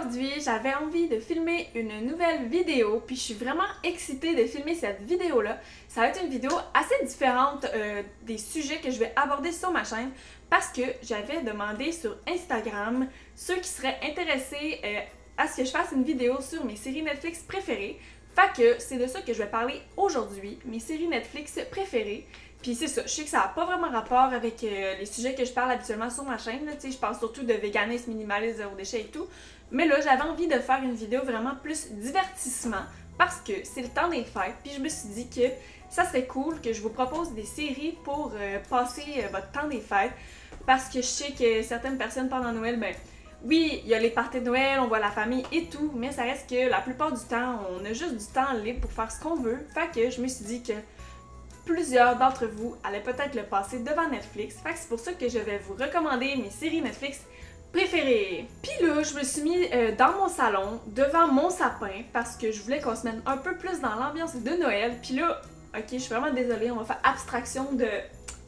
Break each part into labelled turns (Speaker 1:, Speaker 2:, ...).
Speaker 1: Aujourd'hui, j'avais envie de filmer une nouvelle vidéo, puis je suis vraiment excitée de filmer cette vidéo-là. Ça va être une vidéo assez différente des sujets que je vais aborder sur ma chaîne parce que j'avais demandé sur Instagram ceux qui seraient intéressés à ce que je fasse une vidéo sur mes séries Netflix préférées. Fait que c'est de ça que je vais parler aujourd'hui, mes séries Netflix préférées. Puis c'est ça, je sais que ça n'a pas vraiment rapport avec les sujets que je parle habituellement sur ma chaîne, tu sais, je parle surtout de véganisme, minimalisme, zéro déchet et tout. Mais là, j'avais envie de faire une vidéo vraiment plus divertissement parce que c'est le temps des fêtes, puis je me suis dit que ça serait cool que je vous propose des séries pour passer votre temps des fêtes parce que je sais que certaines personnes pendant Noël, ben oui, il y a les parties de Noël, on voit la famille et tout, mais ça reste que la plupart du temps, on a juste du temps libre pour faire ce qu'on veut. Fait que je me suis dit que plusieurs d'entre vous allaient peut-être le passer devant Netflix. Fait que c'est pour ça que je vais vous recommander mes séries Netflix préférées. Puis là, je me suis mis dans mon salon, devant mon sapin, parce que je voulais qu'on se mette un peu plus dans l'ambiance de Noël. Puis là, ok, je suis vraiment désolée, on va faire abstraction de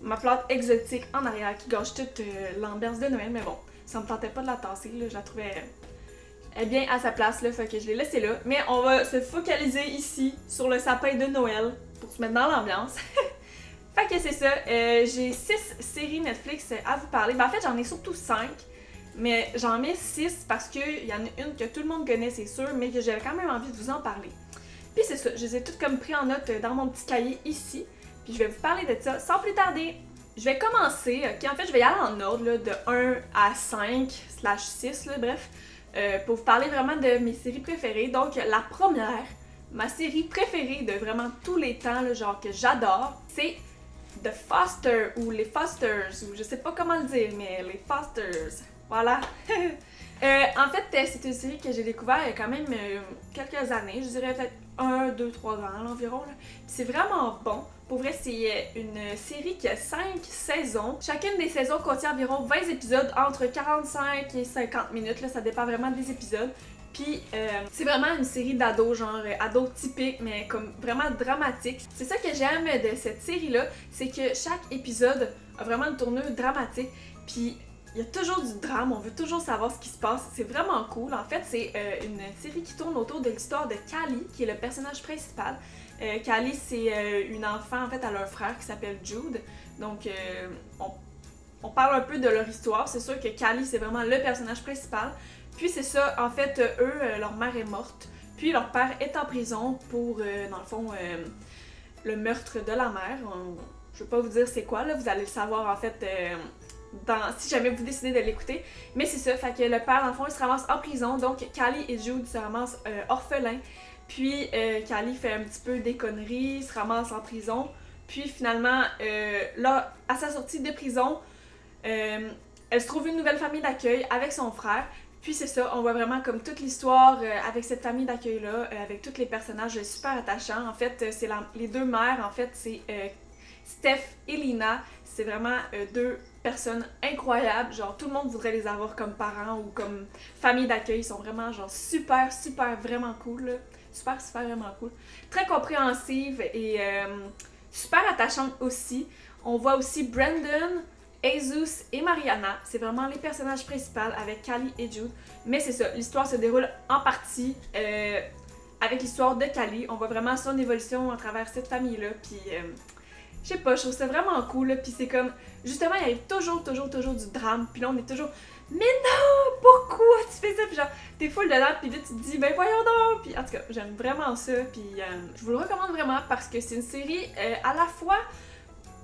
Speaker 1: ma plante exotique en arrière qui gâche toute l'ambiance de Noël, mais bon, ça me tentait pas de la tasser, là, je la trouvais bien à sa place, là, fait que je l'ai laissée là. Mais on va se focaliser ici, sur le sapin de Noël, pour se mettre dans l'ambiance. Fait que c'est ça, j'ai 6 séries Netflix à vous parler. Ben, en fait, j'en ai surtout 5, mais j'en mets 6 parce qu'il y en a une que tout le monde connaît, c'est sûr, mais que j'avais quand même envie de vous en parler. Puis c'est ça, je les ai toutes comme pris en note dans mon petit cahier ici, puis je vais vous parler de ça sans plus tarder. Je vais commencer, ok, en fait je vais y aller en ordre, là, de 1 à 5/6, là, bref, pour vous parler vraiment de mes séries préférées. Donc la première, ma série préférée de vraiment tous les temps, là, genre que j'adore, c'est The Foster ou les Fosters, ou je sais pas comment le dire, mais les Fosters, voilà. En fait, c'est une série que j'ai découvert il y a quand même quelques années, je dirais peut-être 1, 2, 3 ans à l'environ. C'est vraiment bon. Pour vrai, c'est une série qui a 5 saisons. Chacune des saisons contient environ 20 épisodes, entre 45 et 50 minutes, là, ça dépend vraiment des épisodes. Puis c'est vraiment une série d'ados, genre ados typiques, mais comme vraiment dramatique. C'est ça que j'aime de cette série-là, c'est que chaque épisode a vraiment une tournure dramatique. Puis il y a toujours du drame, on veut toujours savoir ce qui se passe. C'est vraiment cool. En fait, c'est une série qui tourne autour de l'histoire de Callie, qui est le personnage principal. Callie, c'est une enfant, en fait, elle a un frère qui s'appelle Jude. Donc, on parle un peu de leur histoire. C'est sûr que Callie, c'est vraiment le personnage principal. Puis c'est ça, en fait, eux, leur mère est morte. Puis leur père est en prison pour, dans le fond, le meurtre de la mère. Je vais pas vous dire c'est quoi, là, vous allez le savoir, en fait, si jamais vous décidez de l'écouter. Mais c'est ça, fait que le père, dans le fond, il se ramasse en prison. Donc Callie et Jude se ramassent orphelins. Puis Callie fait un petit peu des conneries, se ramasse en prison. Puis finalement, là, à sa sortie de prison, elle se trouve une nouvelle famille d'accueil avec son frère. Puis c'est ça, on voit vraiment comme toute l'histoire avec cette famille d'accueil-là, avec tous les personnages super attachants. En fait, c'est les deux mères, en fait, c'est Steph et Lina. C'est vraiment deux personnes incroyables. Genre, tout le monde voudrait les avoir comme parents ou comme famille d'accueil. Ils sont vraiment, genre, super, super, vraiment cool, là. Super, super, vraiment cool. Très compréhensive et super attachante aussi. On voit aussi Brandon, Jesus et Mariana, c'est vraiment les personnages principaux avec Callie et Jude. Mais c'est ça, l'histoire se déroule en partie avec l'histoire de Callie. On voit vraiment son évolution à travers cette famille-là. Puis, je sais pas, je trouve ça vraiment cool. Puis c'est comme, justement, il y a toujours du drame. Puis là, on est toujours, mais non, pourquoi tu fais ça? Puis genre, t'es full dedans. Puis là, tu te dis, ben voyons donc. Puis en tout cas, j'aime vraiment ça. Puis je vous le recommande vraiment parce que c'est une série à la fois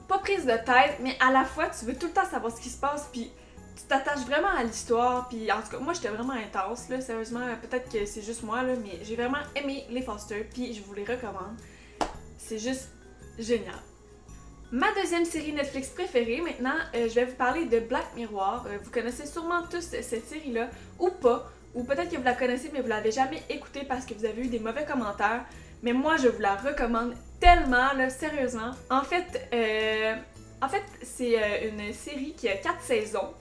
Speaker 1: pas prise de tête, mais à la fois, tu veux tout le temps savoir ce qui se passe, puis tu t'attaches vraiment à l'histoire, puis en tout cas, moi, j'étais vraiment intense, là, sérieusement, peut-être que c'est juste moi, là, mais j'ai vraiment aimé les Foster, puis je vous les recommande. C'est juste génial. Ma deuxième série Netflix préférée, maintenant, je vais vous parler de Black Mirror. Vous connaissez sûrement tous cette série-là, ou pas, ou peut-être que vous la connaissez, mais vous l'avez jamais écoutée parce que vous avez eu des mauvais commentaires. Mais moi, je vous la recommande tellement, là, sérieusement. En fait, c'est une série qui a 4 saisons.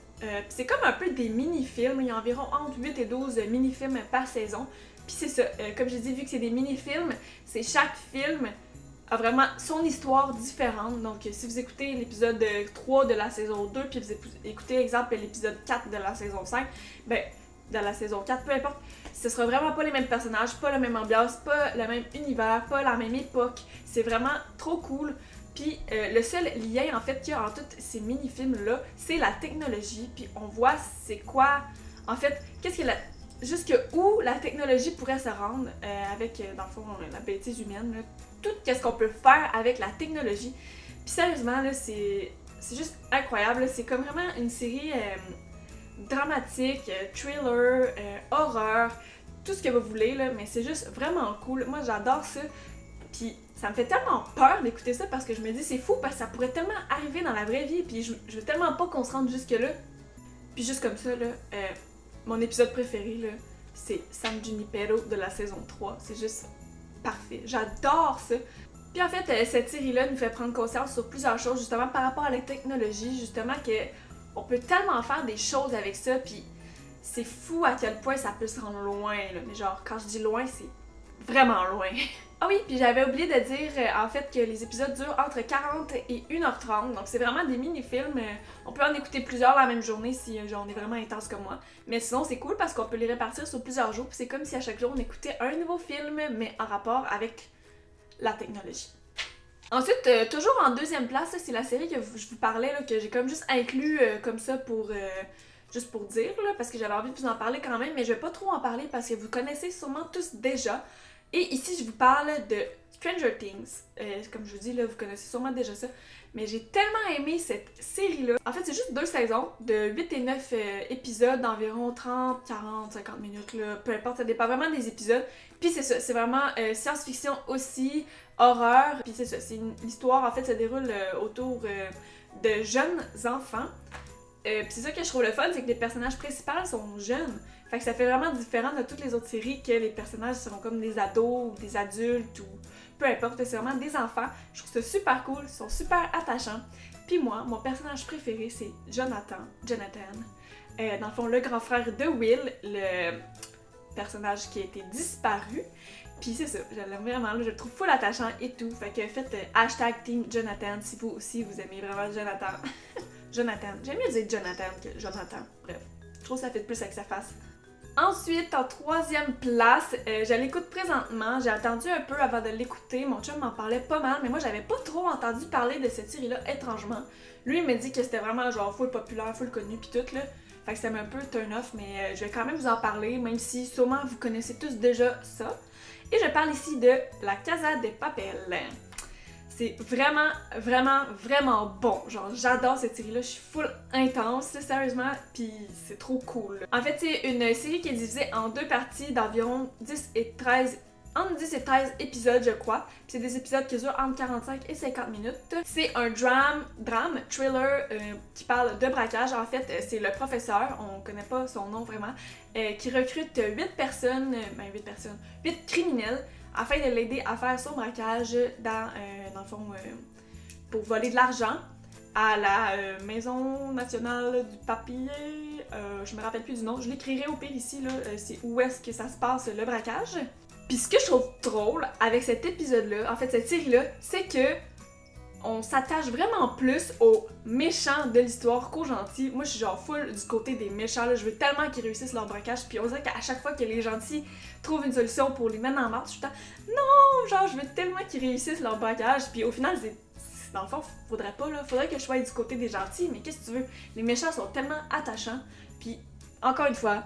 Speaker 1: C'est comme un peu des mini-films. Il y a environ entre 8 et 12 mini-films par saison. Puis c'est ça, comme j'ai dit, vu que c'est des mini-films, c'est chaque film a vraiment son histoire différente. Donc, si vous écoutez l'épisode 3 de la saison 2, puis vous écoutez, exemple, l'épisode 4 de la saison 5, ben dans la saison 4, peu importe, ce sera vraiment pas les mêmes personnages, pas la même ambiance, pas le même univers, pas la même époque. C'est vraiment trop cool. Puis le seul lien en fait qu'il y a en tous ces mini-films-là, c'est la technologie. Puis on voit c'est quoi, en fait, qu'est-ce que jusque où la technologie pourrait se rendre avec, dans le fond, la bêtise humaine. Là. Tout ce qu'on peut faire avec la technologie. Puis sérieusement, là, c'est juste incroyable. Là. C'est comme vraiment une série dramatique, thriller, horreur, tout ce que vous voulez, là, mais c'est juste vraiment cool. Moi, j'adore ça. Puis ça me fait tellement peur d'écouter ça parce que je me dis c'est fou parce que ça pourrait tellement arriver dans la vraie vie. Puis je veux tellement pas qu'on se rende jusque-là. Puis juste comme ça, là, mon épisode préféré, là, c'est San Junipero de la saison 3. C'est juste parfait. J'adore ça. Puis en fait, cette série-là nous fait prendre conscience sur plusieurs choses, justement par rapport à la technologie, justement que on peut tellement faire des choses avec ça, puis c'est fou à quel point ça peut se rendre loin, là. Mais genre, quand je dis loin, c'est vraiment loin. Ah oui, puis j'avais oublié de dire en fait que les épisodes durent entre 40 et 1h30, donc c'est vraiment des mini-films. On peut en écouter plusieurs la même journée si genre, on est vraiment intense comme moi. Mais sinon, c'est cool parce qu'on peut les répartir sur plusieurs jours, puis c'est comme si à chaque jour on écoutait un nouveau film, mais en rapport avec la technologie. Ensuite, toujours en deuxième place, c'est la série que je vous parlais, là, que j'ai comme juste inclus comme ça pour juste pour dire, là, parce que j'avais envie de vous en parler quand même, mais je vais pas trop en parler parce que vous connaissez sûrement tous déjà. Et ici, je vous parle de Stranger Things. Comme je vous dis, là, vous connaissez sûrement déjà ça. Mais j'ai tellement aimé cette série-là. En fait, c'est juste 2 saisons de 8 et 9 épisodes d'environ 30, 40, 50 minutes, là. Peu importe, ça dépend vraiment des épisodes. Puis c'est ça, c'est vraiment science-fiction aussi, horreur. Puis c'est ça, c'est une histoire, en fait, ça déroule autour de jeunes enfants. Puis c'est ça que je trouve le fun, c'est que les personnages principaux sont jeunes. Fait que ça fait vraiment différent de toutes les autres séries que les personnages seront comme des ados ou des adultes ou peu importe, c'est vraiment des enfants. Je trouve ça super cool, ils sont super attachants. Puis moi, mon personnage préféré, c'est Jonathan. Dans le fond, le grand frère de Will, le personnage qui a été disparu. Puis c'est ça, je l'aime vraiment, là, je le trouve full attachant et tout. Fait que faites hashtag Team Jonathan si vous aussi vous aimez vraiment Jonathan. Jonathan. J'aime mieux dire Jonathan que Jonathan. Bref, je trouve que ça fait plus avec sa face. Ensuite, en troisième place, je l'écoute présentement. J'ai attendu un peu avant de l'écouter. Mon chum m'en parlait pas mal, mais moi j'avais pas trop entendu parler de cette série-là, étrangement. Lui, il m'a dit que c'était vraiment genre full populaire, full connu pis tout là. Fait que ça m'a un peu turn off, mais je vais quand même vous en parler, même si sûrement vous connaissez tous déjà ça. Et je parle ici de La Casa de Papel. C'est vraiment, vraiment, vraiment bon. Genre, j'adore cette série-là, je suis full intense, sérieusement, pis c'est trop cool. En fait, c'est une série qui est divisée en 2 parties d'environ 10 et 13 entre 10 et 13 épisodes, je crois. Puis c'est des épisodes qui durent entre 45 et 50 minutes. C'est un drame, thriller qui parle de braquage. En fait, c'est le professeur, on connaît pas son nom vraiment, qui recrute 8 criminels afin de l'aider à faire son braquage dans le fond, pour voler de l'argent à la Maison nationale du papier. Je me rappelle plus du nom, je l'écrirai au pire ici, là, c'est où est-ce que ça se passe le braquage. Puis ce que je trouve drôle avec cet épisode-là, en fait cette série-là, c'est que on s'attache vraiment plus aux méchants de l'histoire qu'aux gentils. Moi je suis genre full du côté des méchants, là. Je veux tellement qu'ils réussissent leur braquage, puis on dirait qu'à chaque fois que les gentils trouvent une solution pour les mettre en marche, je suis tout le temps non, genre je veux tellement qu'ils réussissent leur braquage, puis au final c'est dans le fond, faudrait pas là, faudrait que je sois du côté des gentils, mais qu'est-ce que tu veux, les méchants sont tellement attachants, puis encore une fois,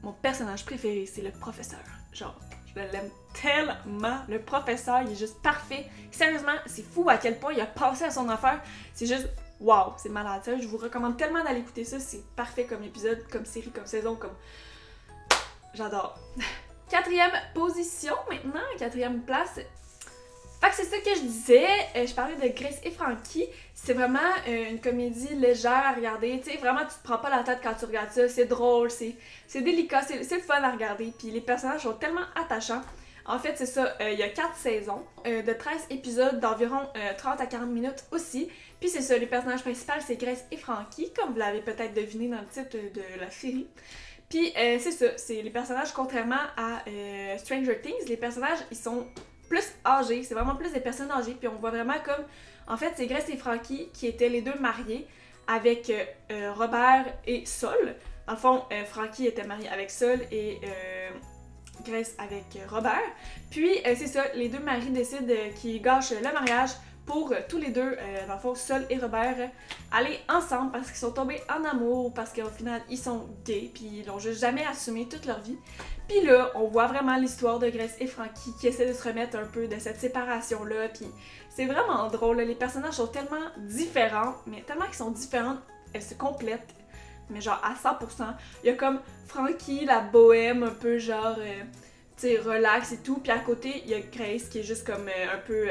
Speaker 1: mon personnage préféré c'est le professeur, genre je l'aime tellement. Le professeur, il est juste parfait. Sérieusement, c'est fou à quel point il a passé à son affaire. C'est juste, wow, c'est malade. Je vous recommande tellement d'aller écouter ça. C'est parfait comme épisode, comme série, comme saison, comme... J'adore. 4e position maintenant, 4e place. Fait que c'est ça que je disais. Je parlais de Grace et Frankie. C'est vraiment une comédie légère à regarder. Tu sais, vraiment, tu te prends pas la tête quand tu regardes ça. C'est drôle, c'est délicat, c'est le fun à regarder. Puis les personnages sont tellement attachants. En fait, c'est ça, il y a 4 saisons de 13 épisodes d'environ 30 à 40 minutes aussi. Puis c'est ça, les personnages principaux, c'est Grace et Frankie, comme vous l'avez peut-être deviné dans le titre de la série. Puis c'est ça, c'est les personnages, contrairement à Stranger Things, les personnages, ils sont plus âgés, c'est vraiment plus des personnes âgées, puis on voit vraiment comme, en fait, c'est Grace et Frankie qui étaient les deux mariés avec Robert et Sol. Dans le fond, Frankie était marié avec Sol et Grace avec Robert. Puis, c'est ça, les deux maris décident qu'ils gâchent le mariage pour tous les deux, dans le fond, Sol et Robert, aller ensemble parce qu'ils sont tombés en amour, parce qu'au final, ils sont gays, puis ils l'ont juste jamais assumé toute leur vie. Puis là, on voit vraiment l'histoire de Grace et Frankie qui essaient de se remettre un peu de cette séparation-là, puis c'est vraiment drôle, les personnages sont tellement différents, mais tellement qu'ils sont différentes, elles se complètent, mais genre à 100%. Il y a comme Frankie, la bohème, un peu genre, tu sais, relax et tout, puis à côté, il y a Grace qui est juste comme un peu...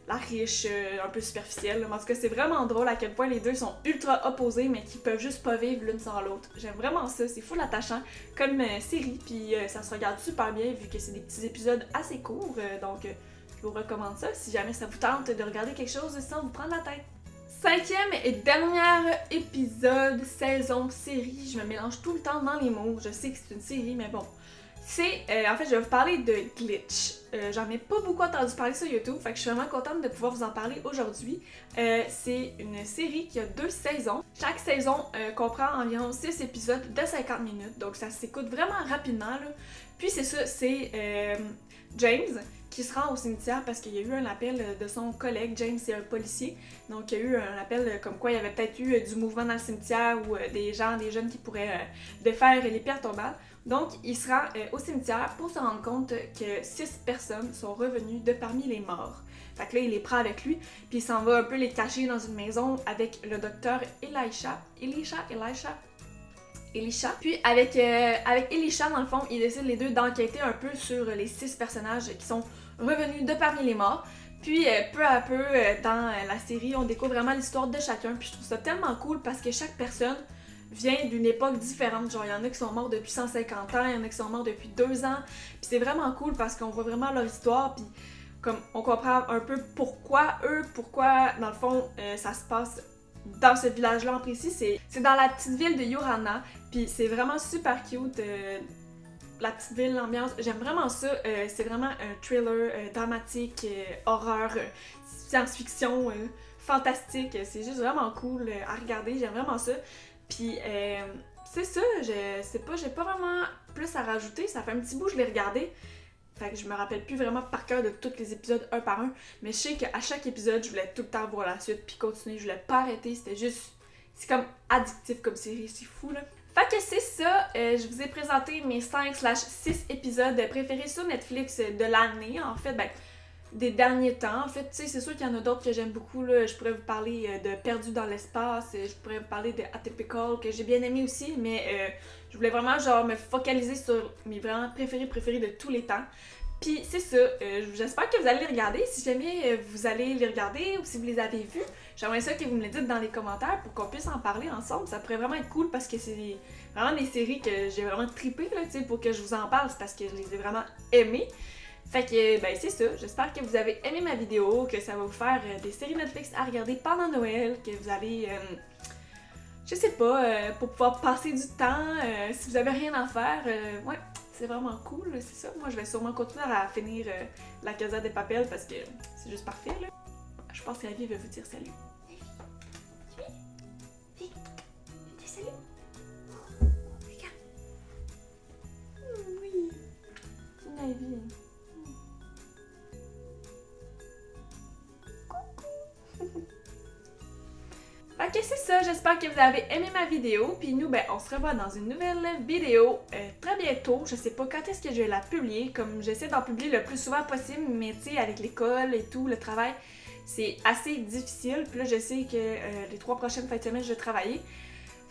Speaker 1: la riche, un peu superficielle. En tout cas, c'est vraiment drôle à quel point les deux sont ultra opposés, mais qui peuvent juste pas vivre l'une sans l'autre. J'aime vraiment ça, c'est full attachant comme série, puis ça se regarde super bien vu que c'est des petits épisodes assez courts, donc je vous recommande ça si jamais ça vous tente de regarder quelque chose sans vous prendre la tête. 5e et dernier épisode, saison, série, je me mélange tout le temps dans les mots, je sais que c'est une série, mais bon. C'est, en fait, je vais vous parler de Glitch. J'en ai pas beaucoup entendu parler sur YouTube, fait que je suis vraiment contente de pouvoir vous en parler aujourd'hui. C'est une série qui a 2 saisons. Chaque saison comprend environ 6 épisodes de 50 minutes, donc ça s'écoute vraiment rapidement, là. Puis c'est ça, c'est James qui se rend au cimetière parce qu'il y a eu un appel de son collègue. James, c'est un policier, donc il y a eu un appel comme quoi il y avait peut-être eu du mouvement dans le cimetière ou des jeunes qui pourraient défaire les pierres tombales. Donc, il se rend au cimetière pour se rendre compte que 6 personnes sont revenues de parmi les morts. Fait que là, il les prend avec lui, puis il s'en va un peu les cacher dans une maison avec le docteur Elisha. Puis avec Elisha, dans le fond, ils décident les deux d'enquêter un peu sur les 6 personnages qui sont revenus de parmi les morts. Puis peu à peu, dans la série, on découvre vraiment l'histoire de chacun, puis je trouve ça tellement cool parce que chaque personne vient d'une époque différente. Genre, il y en a qui sont morts depuis 150 ans, il y en a qui sont morts depuis 2 ans. Puis c'est vraiment cool parce qu'on voit vraiment leur histoire, puis comme on comprend un peu pourquoi, dans le fond, ça se passe dans ce village-là en précis. C'est dans la petite ville de Yorana, puis c'est vraiment super cute. La petite ville, l'ambiance, j'aime vraiment ça. C'est vraiment un thriller dramatique, horreur, science-fiction, fantastique. C'est juste vraiment cool à regarder, j'aime vraiment ça. Puis c'est ça, je sais pas, j'ai pas vraiment plus à rajouter, ça fait un petit bout que je l'ai regardé. Fait que je me rappelle plus vraiment par cœur de tous les épisodes un par un, mais je sais qu'à chaque épisode, je voulais tout le temps voir la suite puis continuer, je voulais pas arrêter, c'était juste... C'est comme addictif comme série, c'est fou là. Fait que c'est ça, je vous ai présenté mes 5/6 épisodes préférés sur Netflix de l'année, en fait, des derniers temps. En fait, tu sais, c'est sûr qu'il y en a d'autres que j'aime beaucoup, là. Je pourrais vous parler de Perdu dans l'espace, je pourrais vous parler de Atypical, que j'ai bien aimé aussi, mais je voulais vraiment, genre, me focaliser sur mes vraiment préférés de tous les temps. Puis c'est ça, j'espère que vous allez les regarder. Si jamais vous allez les regarder ou si vous les avez vus, j'aimerais ça que vous me le dites dans les commentaires pour qu'on puisse en parler ensemble. Ça pourrait vraiment être cool parce que c'est vraiment des séries que j'ai vraiment trippé, là, tu sais, pour que je vous en parle, c'est parce que je les ai vraiment aimées. Fait que, ben c'est ça, j'espère que vous avez aimé ma vidéo, que ça va vous faire des séries Netflix à regarder pendant Noël, que vous allez, je sais pas, pour pouvoir passer du temps, si vous avez rien à faire, ouais, c'est vraiment cool, c'est ça. Moi, je vais sûrement continuer à finir la Casa de Papel parce que c'est juste parfait, là. Je pense que la vie va vous dire salut. Vie, dis salut. Regarde. Oui, c'est la vie. Fait que c'est ça, j'espère que vous avez aimé ma vidéo, puis nous, ben, on se revoit dans une nouvelle vidéo très bientôt. Je sais pas quand est-ce que je vais la publier, comme j'essaie d'en publier le plus souvent possible, mais tu sais, avec l'école et tout, le travail, c'est assez difficile. Puis là, je sais que les 3 prochaines fins de semaine, je vais travailler.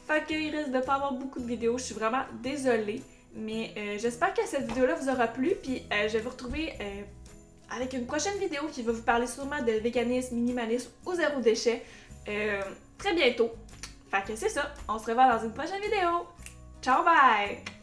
Speaker 1: Fait qu'il risque de pas avoir beaucoup de vidéos, je suis vraiment désolée. Mais j'espère que cette vidéo-là vous aura plu, puis je vais vous retrouver avec une prochaine vidéo qui va vous parler sûrement de véganisme, minimalisme ou zéro déchet. Très bientôt. Fait que c'est ça, on se revoit dans une prochaine vidéo. Ciao, bye!